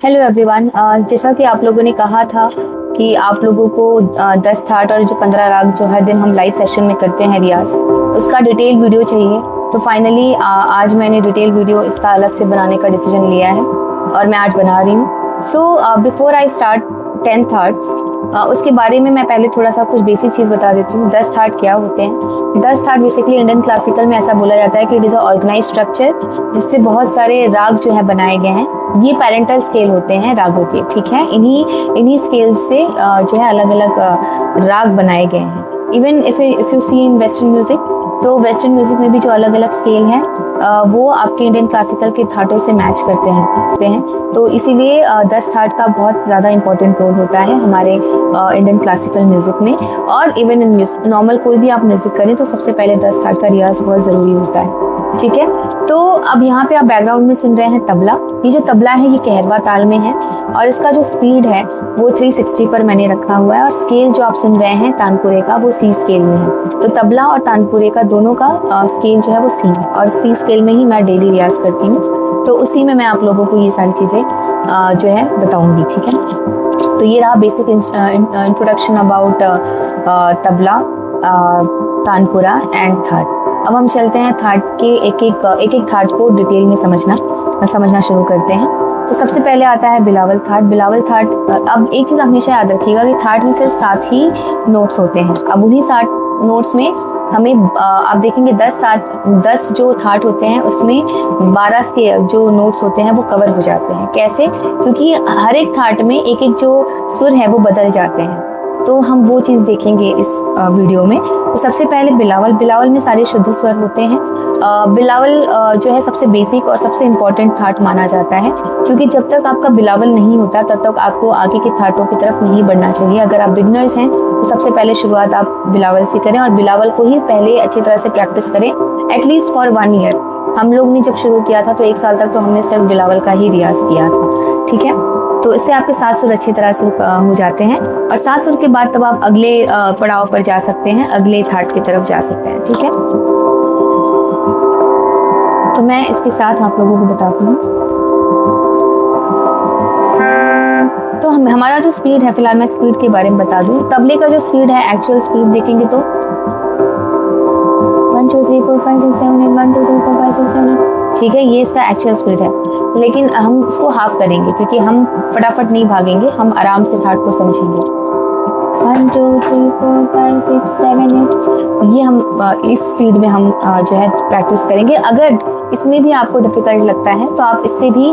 Hello everyone. जैसा कि आप लोगों ने कहा था कि आप लोगों को 10 थाट और जो 15 राग जो हर दिन हम लाइव सेशन में करते हैं रियाज, उसका डिटेल वीडियो चाहिए। तो फाइनली आज मैंने डिटेल वीडियो इसका अलग से बनाने का डिसीजन लिया है और मैं आज बना रही हूँ। So before I start 10 thoughts, उसके बारे में मैं पहले थोड़ा सा कुछ बेसिक चीज़ बता देती हूँ। 10 थाट क्या होते हैं? 10 थाट बेसिकली इंडियन क्लासिकल में ऐसा बोला जाता है कि it is a organize structure जिससे बहुत सारे राग जो है बनाए गए हैं। ये पैरेंटल स्केल होते हैं रागों के, ठीक है। इन्हीं स्केल से जो है अलग अलग राग बनाए गए हैं। Even if you see in western music, तो वेस्टर्न म्यूजिक में भी जो अलग अलग स्केल हैं वो आपके इंडियन क्लासिकल के थाटों से मैच करते हैं। तो इसीलिए 10 थाट का बहुत ज़्यादा इंपॉर्टेंट रोल होता है हमारे इंडियन क्लासिकल म्यूजिक में। और इवन इन नॉर्मल कोई भी आप म्यूजिक करें तो सबसे पहले 10 थाट का रियाज बहुत ज़रूरी होता है, ठीक है। तो अब यहाँ पे आप बैकग्राउंड में सुन रहे हैं तबला। ये जो तबला है ये कहरवा ताल में है और इसका जो स्पीड है वो 360 पर मैंने रखा हुआ है। और स्केल जो आप सुन रहे हैं तानपुरे का वो सी स्केल में है। तो तबला और तानपुरे का दोनों का स्केल जो है वो सी है और सी स्केल में ही मैं डेली रियाज करती हूँ। तो उसी में मैं आप लोगों को ये सारी चीज़ें जो है बताऊँगी, ठीक है। तो ये रहा basic introduction about tabla, tanpura and thought. अब हम चलते हैं थाट के एक एक थाट को डिटेल में समझना शुरू करते हैं। तो सबसे पहले आता है बिलावल थाट। बिलावल थाट, अब एक चीज़ हमेशा याद रखिएगा कि थाट में सिर्फ 7 ही नोट्स होते हैं। अब उन्हीं 7 नोट्स में हमें आप देखेंगे 10 जो थाट होते हैं उसमें 12 के जो नोट्स होते हैं वो कवर हो जाते हैं। कैसे? क्योंकि हर एक थाट में एक एक जो सुर है वो बदल जाते हैं। तो हम वो चीज़ देखेंगे इस वीडियो में। तो सबसे पहले बिलावल में सारे शुद्ध स्वर होते हैं। बिलावल जो है सबसे बेसिक और सबसे इम्पॉर्टेंट थाट माना जाता है, क्योंकि जब तक आपका बिलावल नहीं होता तब तक आपको आगे के थाटों की तरफ नहीं बढ़ना चाहिए। अगर आप बिगनर्स हैं तो सबसे पहले शुरुआत आप बिलावल से करें और बिलावल को ही पहले अच्छी तरह से प्रैक्टिस करें, एटलीस्ट फॉर 1 ईयर। हम लोग ने जब शुरू किया था तो 1 साल तक तो हमने सिर्फ बिलावल का ही रियाज किया था, ठीक है। तो इससे आपके 7 सुर अच्छी तरह से हो जाते हैं और 7 सुर के बाद तब आप अगले पड़ाव पर जा सकते हैं, अगले थाट की तरफ जा सकते हैं, ठीक है। तो मैं इसके साथ आप लोगों को बताती हूँ। तो हमारा जो स्पीड है, फिलहाल मैं स्पीड के बारे में बता दूं। तबले का जो स्पीड है, एक्चुअल स्पीड देखेंगे तो 1 2 3 4 5 6 7 8 1 2 3 4 5 6 7 8, ठीक है। ये इसका एक्चुअल स्पीड है, लेकिन हम इसको हाफ करेंगे क्योंकि हम फटाफट नहीं भागेंगे, हम आराम से थाट को समझेंगे। 1 2 3 4 5 6 7 8, ये हम इस स्पीड में हम जो है प्रैक्टिस करेंगे। अगर इसमें भी आपको डिफिकल्ट लगता है तो आप इससे भी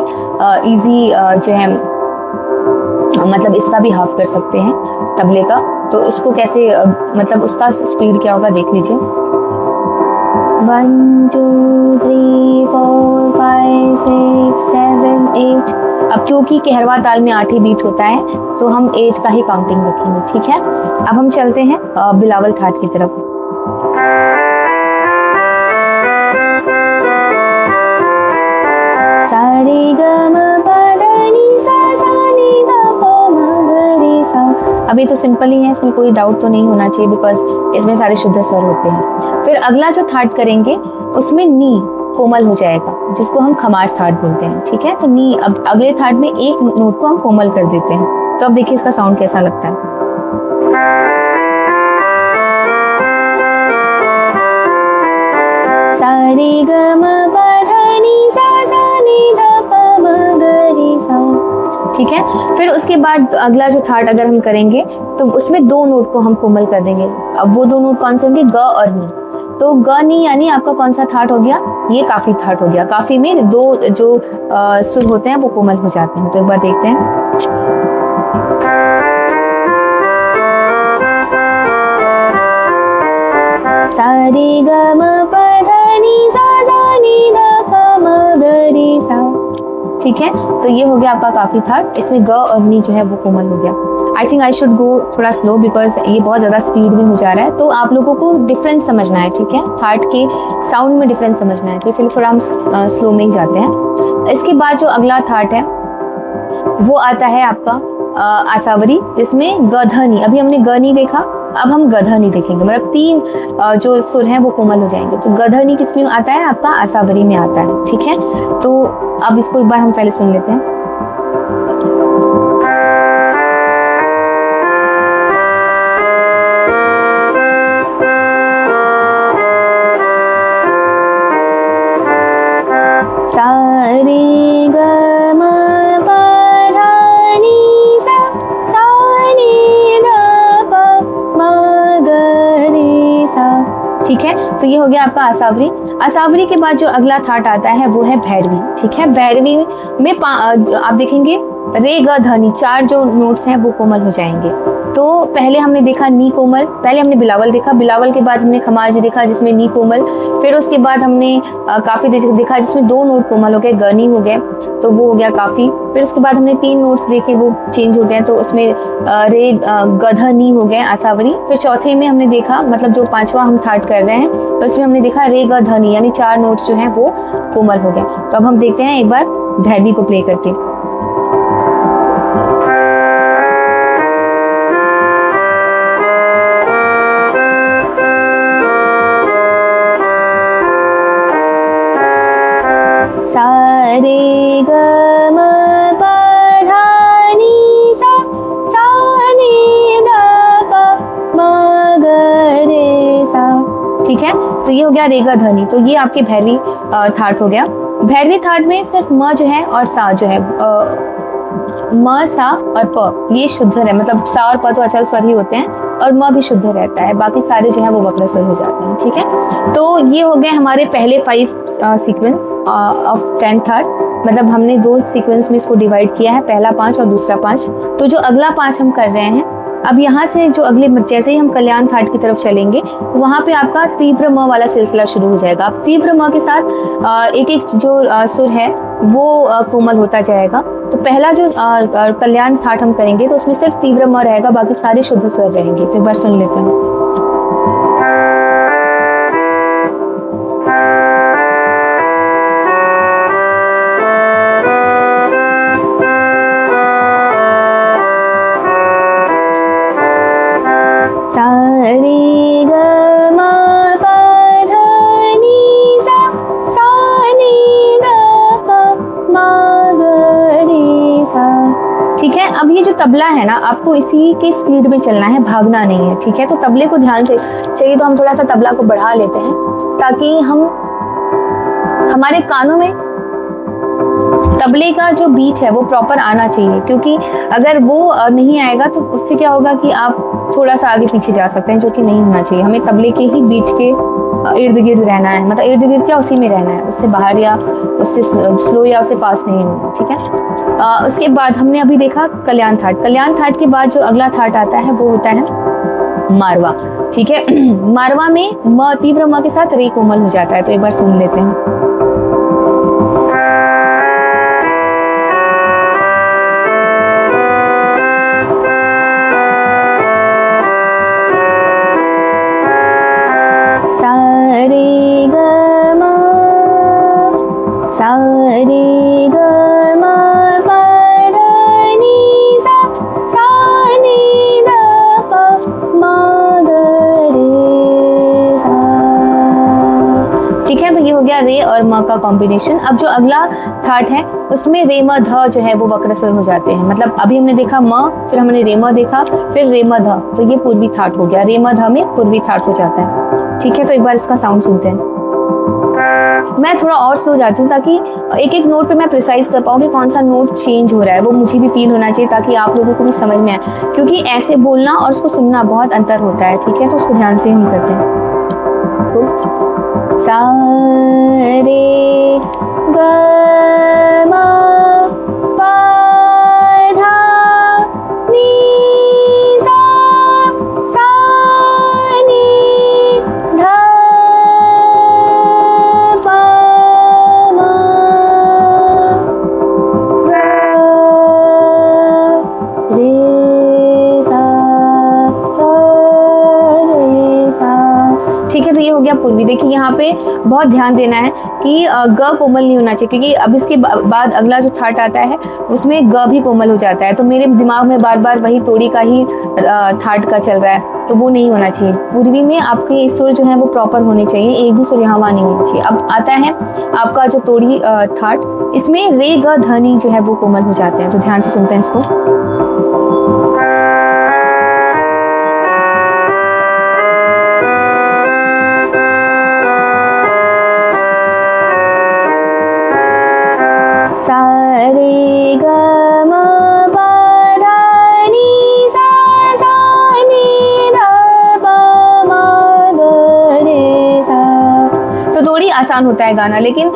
इजी जो है मतलब इसका भी हाफ कर सकते हैं तबले का। तो इसको कैसे मतलब उसका स्पीड क्या होगा देख लीजिए। 1 2 3 4 5 6 7 8। अब क्योंकि कहरवा ताल में 8 ही बीट होता है तो हम 8 का ही काउंटिंग रखेंगे, ठीक है। अब हम चलते हैं बिलावल थाट की तरफ। सारे ग म प ध नि सा सा नि ध प म ग रे सा। अब ये तो सिंपल ही है, इसमें कोई डाउट तो नहीं होना चाहिए बिकॉज इसमें सारे शुद्ध स्वर होते हैं। फिर अगला जो थाट करेंगे उसमें नी कोमल हो जाएगा, जिसको हम खमाज थाट बोलते हैं, ठीक है। तो नी, अब अगले थाट में एक नोट को हम कोमल कर देते हैं। तो अब देखिए इसका साउंड कैसा लगता है। सारे ग म प ध नि सा सा नि ध प म ग रे सा, ठीक है। फिर उसके बाद अगला जो थाट अगर हम करेंगे तो उसमें 2 नोट को हम कोमल कर देंगे। अब वो 2 नोट कौन से होंगे? ग और नी। तो ग नी यानी आपका कौन सा थाट हो गया? ये काफी थाट हो गया। काफी में 2 जो सुर होते हैं वो कोमल हो जाते हैं। तो एक बार देखते हैं। सारे ग म प ध नि सा सा नि ध प म ग रे सा, ठीक है। तो ये हो गया आपका काफी थाट। इसमें ग और नी जो है वो कोमल हो गया। I think I should go थोड़ा स्लो बिकॉज ये बहुत ज़्यादा स्पीड में हो जा रहा है। तो आप लोगों को डिफरेंस समझना है, ठीक है। थाट के साउंड में डिफरेंस समझना है, तो इसलिए थोड़ा हम स्लो में ही जाते हैं। इसके बाद जो अगला थाट है वो आता है आपका आसावरी, जिसमें गधनी। अभी हमने ग नहीं देखा, अब हम गधनी देखेंगे। मतलब 3 जो सुर हैं वो कोमल हो जाएंगे। तो गधनी किस में आता है? आपका आसावरी में आता है, ठीक है। तो अब इसको एक बार हम पहले सुन लेते हैं। रे ग म प ध नि सा नी ध प म ग रे सा। ठीक है, तो ये हो गया आपका आसावरी। आसावरी के बाद जो अगला थाट आता है वो है भैरवी। ठीक है, भैरवी में आप देखेंगे रे ग ध नि, 4 जो नोट्स हैं वो कोमल हो जाएंगे। तो पहले हमने देखा नी कोमल, पहले हमने बिलावल देखा, बिलावल के बाद हमने खमाज देखा जिसमें नी कोमल, फिर उसके बाद हमने काफी देखा जिसमें 2 नोट कोमल हो गए, गनी हो गए, तो वो हो गया काफी। फिर उसके बाद हमने 3 नोट्स देखे वो चेंज हो गए, तो उसमें रे गधनी हो गए आसावरी। फिर चौथे में हमने देखा, मतलब जो 5वां हम थाट कर रहे हैं, तो उसमें हमने देखा रे गधनी, यानी 4 नोट्स जो हैं वो कोमल हो गए। तो अब हम देखते हैं एक बार भैरवी को प्ले करके। सा रे ग म प ध नि सा नी ध प म ग रे सा। ठीक है, तो ये हो गया रे ग ध नि। तो ये आपके भैरवी थाट हो गया। भैरवी थाट में सिर्फ म जो है और सा जो है, म सा और प ये शुद्ध है, मतलब सा और प तो अचल स्वर ही होते हैं और म भी शुद्ध रहता है, बाकी सारे जो है वो वक्र स्वर हो जाते हैं। ठीक है, तो ये हो गए हमारे पहले 5 सीक्वेंस ऑफ 10 थाट, मतलब हमने 2 सीक्वेंस में इसको डिवाइड किया है, पहला 5 और दूसरा 5। तो जो अगला 5 हम कर रहे हैं, अब यहाँ से जो अगले, जैसे ही हम कल्याण थाट की तरफ चलेंगे, तो वहाँ पे आपका तीव्र म वाला सिलसिला शुरू हो जाएगा। अब तीव्र म के साथ एक एक जो सुर है वो कोमल होता जाएगा। तो पहला जो कल्याण थाट हम करेंगे तो उसमें सिर्फ तीव्र म रहेगा, बाकी सारे शुद्ध स्वर रहेंगे। तो एक बार सुन लेते हैं। सा रे ग म प ध नि सा नी ध प म ग रे सा। ठीक है, अब ये जो तबला है ना, आपको इसी के स्पीड में चलना है, भागना नहीं है। ठीक है, तो तबले को ध्यान से चाहिए, तो हम थोड़ा सा तबला को बढ़ा लेते हैं ताकि हमारे कानों में तबले का जो बीट है वो प्रॉपर आना चाहिए, क्योंकि अगर वो नहीं आएगा तो उससे क्या होगा कि आप थोड़ा सा आगे पीछे जा सकते हैं, जो कि नहीं होना चाहिए। हमें तबले के ही बीट के इर्द गिर्द रहना है, मतलब इर्द गिर्द क्या, उसी में रहना है, उससे बाहर या उससे स्लो या उससे फास्ट नहीं होना। ठीक है, उसके बाद हमने अभी देखा कल्याण थाट। कल्याण थाट के बाद जो अगला थाट आता है वो होता है मारवा। ठीक है, मारवा में म तीव्र म के साथ रे कोमल हो जाता है। तो एक बार सुन लेते हैं। सा रे ग म सा रे ग म प ध नि सा नी ध प म ग रे सा। ठीक है, तो ये हो गया रे और म का कॉम्बिनेशन। अब जो अगला थाट है उसमें रे म ध जो है वो वक्र स्वर हो जाते हैं। मतलब अभी हमने देखा म, फिर हमने रे म देखा, फिर रे म ध, तो ये पूर्वी थाट हो गया। रे म ध में पूर्वी थाट हो जाता है। ठीक है, तो एक बार इसका साउंड सुनते हैं। मैं थोड़ा और स्लो जाती हूँ ताकि एक एक नोट पे मैं प्रिसाइज कर पाऊँ कि कौन सा नोट चेंज हो रहा है, वो मुझे भी फील होना चाहिए ताकि आप लोगों को भी समझ में आए, क्योंकि ऐसे बोलना और उसको सुनना बहुत अंतर होता है। ठीक है, तो उसको ध्यान से हम करते हैं। तो सा रे ग म प ध नि सा नी ध प म ग रे सा रे सा। ठीक है, तो ये हो गया पूर्वी। देखिए यहाँ पे बहुत ध्यान देना है कि ग कोमल नहीं होना चाहिए, क्योंकि अब इसके बाद अगला जो थाट आता है उसमें ग भी कोमल हो जाता है। तो मेरे दिमाग में बार बार वही तोड़ी का ही थाट का चल रहा है, तो वो नहीं होना चाहिए। पूर्वी में आपके सुर जो है वो प्रॉपर होने चाहिए, एक भी सुर यहाँ वहाँ नहीं होना चाहिए। अब आता है आपका जो तोड़ी थाट, इसमें रे ग ध नि जो है वो कोमल हो जाते हैं। तो ध्यान से सुनते हैं इसको। रे ग म प ध नि सा सा नि ध प म ग रे सा। तो थोड़ी आसान होता है गाना, लेकिन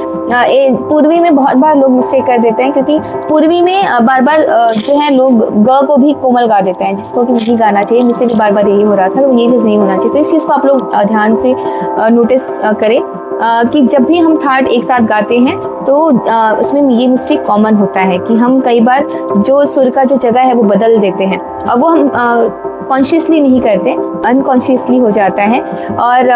पूर्वी में बहुत बार लोग मिस्टेक कर देते हैं, क्योंकि पूर्वी में बार बार जो है लोग ग को भी कोमल गा देते हैं, जिसको कि नहीं गाना चाहिए। मुझसे भी बार बार यही हो रहा था, तो ये चीज़ नहीं होना चाहिए। तो इस चीज़ को आप लोग ध्यान से नोटिस करें कि जब भी हम थर्ड एक साथ गाते हैं तो उसमें ये मिस्टेक कॉमन होता है कि हम कई बार जो सुर का जो जगह है वो बदल देते हैं, और वो हम कॉन्शियसली नहीं करते, अनकॉन्शियसली हो जाता है। और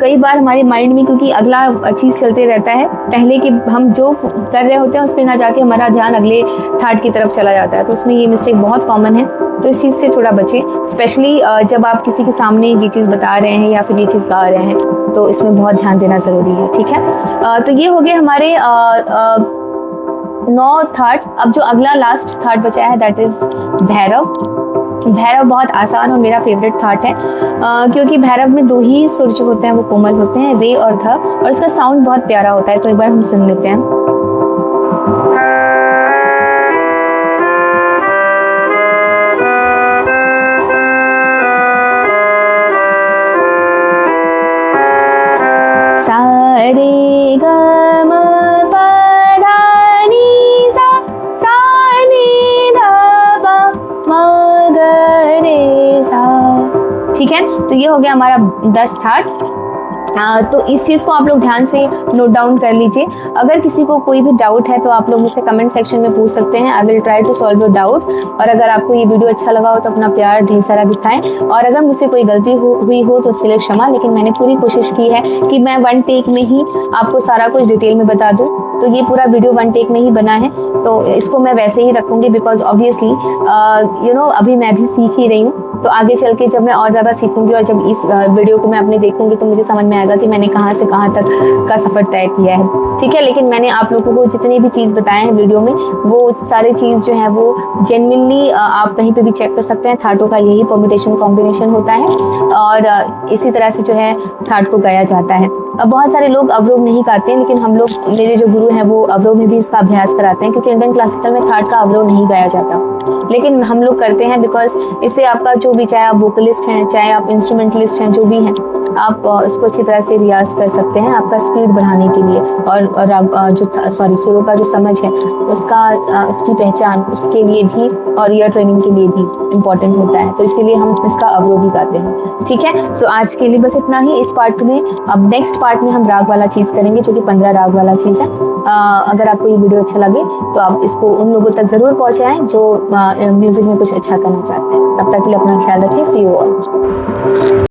कई बार हमारे माइंड में, क्योंकि अगला चीज़ चलते रहता है, पहले कि हम जो कर रहे होते हैं उस पर ना जाके हमारा ध्यान अगले थर्ड की तरफ चला जाता है। तो उसमें ये मिस्टेक बहुत कॉमन है, तो इस चीज़ से थोड़ा बचें, स्पेशली जब आप किसी के सामने ये चीज़ बता रहे हैं या फिर ये चीज़ गा रहे हैं, तो इसमें बहुत ध्यान देना ज़रूरी है। ठीक है, तो ये हो गए हमारे 9 थर्ड। अब जो अगला लास्ट थर्ड बचा है दैट इज़ भैरव। भैरव बहुत आसान और मेरा फेवरेट थॉट है, क्योंकि भैरव में 2 ही सुर जो होते हैं वो कोमल होते हैं, रे और ध, और इसका साउंड बहुत प्यारा होता है। तो एक बार हम सुन लेते हैं। सा रे ग म प ध नि सा सा नि ध प म ग रे सा। ठीक है, तो ये हो गया हमारा 10 थर्ड। तो इस चीज़ को आप लोग ध्यान से नोट डाउन कर लीजिए। अगर किसी को कोई भी डाउट है तो आप लोग मुझसे कमेंट सेक्शन में पूछ सकते हैं। I will try to solve your doubt. और अगर आपको ये वीडियो अच्छा लगा हो तो अपना प्यार ढेर सारा दिखाएं, और अगर मुझसे कोई गलती हुई हो तो उसके लिए क्षमा, लेकिन मैंने पूरी कोशिश की है कि मैं 1 टेक में ही आपको सारा कुछ डिटेल में बता दूँ। तो ये पूरा वीडियो 1 टेक में ही बना है, तो इसको मैं वैसे ही रखूँगी, बिकॉज ऑब्वियसली अभी मैं भी सीख ही रही हूँ। तो आगे चल के जब मैं और ज़्यादा सीखूंगी और जब इस वीडियो को मैं अपने देखूंगी तो मुझे समझ में आएगा कि मैंने कहाँ से कहाँ तक का सफ़र तय किया है। ठीक है, लेकिन मैंने आप लोगों को जितनी भी चीज़ बताए हैं वीडियो में, वो सारी चीज़ जो है वो जेन्युइनली आप कहीं पे भी चेक कर सकते हैं। थाटों का यही परम्यूटेशन कॉम्बिनेशन होता है, और इसी तरह से जो है थाट को गाया जाता है। अब बहुत सारे लोग अवरोह नहीं गाते हैं, लेकिन हम लोग, मेरे जो गुरु हैं वो अवरोह में भी इसका अभ्यास कराते हैं, क्योंकि इंडियन क्लासिकल में थाट का अवरोह नहीं गाया जाता, लेकिन हम लोग करते हैं। बिकॉज इससे आपका जो भी, चाहे आप वोकलिस्ट हैं, चाहे आप इंस्ट्रूमेंटलिस्ट हैं, जो भी हैं, आप उसको अच्छी तरह से रियाज कर सकते हैं आपका स्पीड बढ़ाने के लिए, और सुरों का जो समझ है उसकी पहचान उसके लिए भी, और ईयर ट्रेनिंग के लिए भी इम्पॉर्टेंट होता है। तो इसीलिए हम इसका अवरोह भी गाते हैं। ठीक है, सो आज के लिए बस इतना ही इस पार्ट में। अब नेक्स्ट पार्ट में हम राग वाला चीज़ करेंगे, जो कि 15 राग वाला चीज़ है। अगर आपको ये वीडियो अच्छा लगे तो आप इसको उन लोगों तक ज़रूर पहुँचाएँ जो म्यूज़िक में कुछ अच्छा करना चाहते हैं। तब तक के लिए अपना ख्याल रखें। सी यू ऑल।